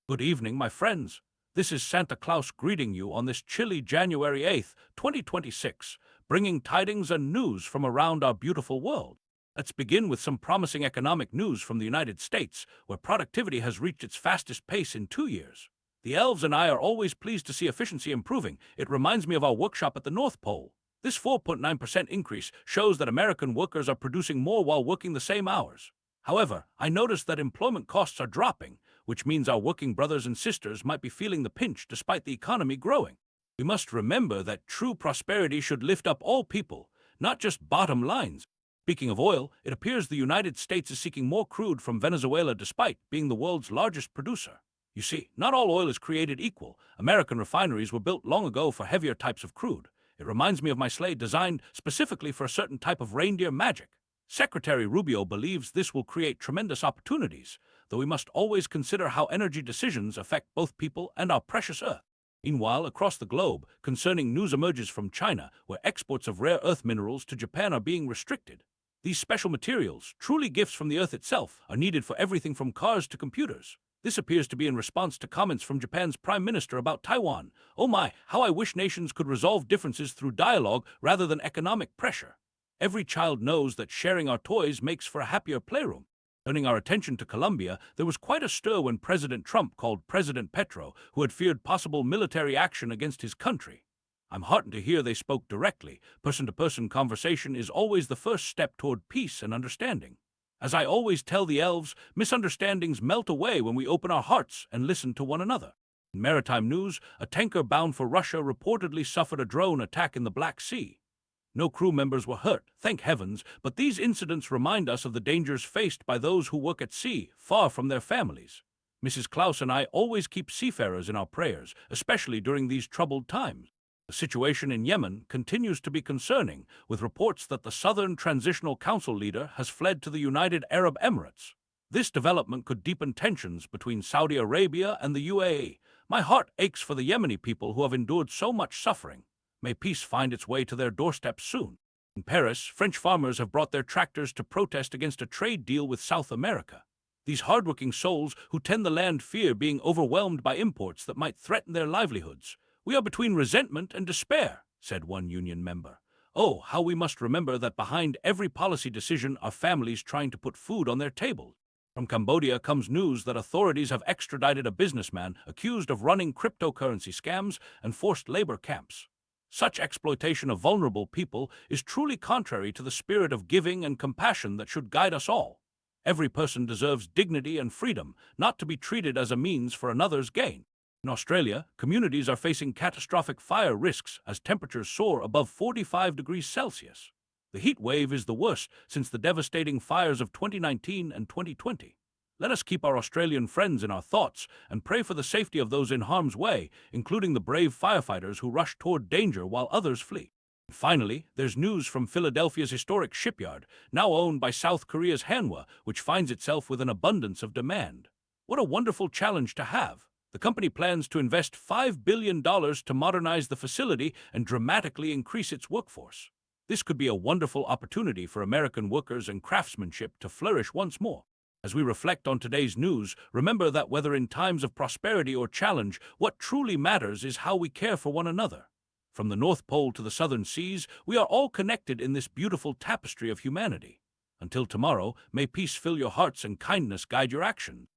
Good evening, my friends. This is Santa Claus greeting you on this chilly January 8th, 2026, bringing tidings and news from around our beautiful world. Let's begin with some promising economic news from the United States, where productivity has reached its fastest pace in 2 years. The elves and I are always pleased to see efficiency improving. It reminds me of our workshop at the North Pole. This 4.9% increase shows that American workers are producing more while working the same hours. However, I noticed that employment costs are dropping, which means our working brothers and sisters might be feeling the pinch despite the economy growing. We must remember that true prosperity should lift up all people, not just bottom lines. Speaking of oil, it appears the United States is seeking more crude from Venezuela despite being the world's largest producer. You see, not all oil is created equal. American refineries were built long ago for heavier types of crude. It reminds me of my sleigh designed specifically for a certain type of reindeer magic. Secretary Rubio believes this will create tremendous opportunities, though we must always consider how energy decisions affect both people and our precious Earth. Meanwhile, across the globe, concerning news emerges from China, where exports of rare earth minerals to Japan are being restricted. These special materials, truly gifts from the Earth itself, are needed for everything from cars to computers. This appears to be in response to comments from Japan's Prime Minister about Taiwan. Oh my, how I wish nations could resolve differences through dialogue rather than economic pressure. Every child knows that sharing our toys makes for a happier playroom. Turning our attention to Colombia, there was quite a stir when President Trump called President Petro, who had feared possible military action against his country. I'm heartened to hear they spoke directly. Person-to-person conversation is always the first step toward peace and understanding. As I always tell the elves, misunderstandings melt away when we open our hearts and listen to one another. In maritime news, a tanker bound for Russia reportedly suffered a drone attack in the Black Sea. No crew members were hurt, thank heavens, but these incidents remind us of the dangers faced by those who work at sea, far from their families. Mrs. Claus and I always keep seafarers in our prayers, especially during these troubled times. The situation in Yemen continues to be concerning, with reports that the Southern Transitional Council leader has fled to the United Arab Emirates. This development could deepen tensions between Saudi Arabia and the UAE. My heart aches for the Yemeni people who have endured so much suffering. May peace find its way to their doorsteps soon. In Paris, French farmers have brought their tractors to protest against a trade deal with South America. These hardworking souls who tend the land fear being overwhelmed by imports that might threaten their livelihoods. We are between resentment and despair, said one union member. Oh, how we must remember that behind every policy decision are families trying to put food on their tables. From Cambodia comes news that authorities have extradited a businessman accused of running cryptocurrency scams and forced labor camps. Such exploitation of vulnerable people is truly contrary to the spirit of giving and compassion that should guide us all. Every person deserves dignity and freedom, not to be treated as a means for another's gain. In Australia, communities are facing catastrophic fire risks as temperatures soar above 45 degrees Celsius. The heat wave is the worst since the devastating fires of 2019 and 2020. Let us keep our Australian friends in our thoughts and pray for the safety of those in harm's way, including the brave firefighters who rush toward danger while others flee. Finally, there's news from Philadelphia's historic shipyard, now owned by South Korea's Hanwha, which finds itself with an abundance of demand. What a wonderful challenge to have! The company plans to invest $5 billion to modernize the facility and dramatically increase its workforce. This could be a wonderful opportunity for American workers and craftsmanship to flourish once more. As we reflect on today's news, remember that whether in times of prosperity or challenge, what truly matters is how we care for one another. From the North Pole to the Southern Seas, we are all connected in this beautiful tapestry of humanity. Until tomorrow, may peace fill your hearts and kindness guide your actions.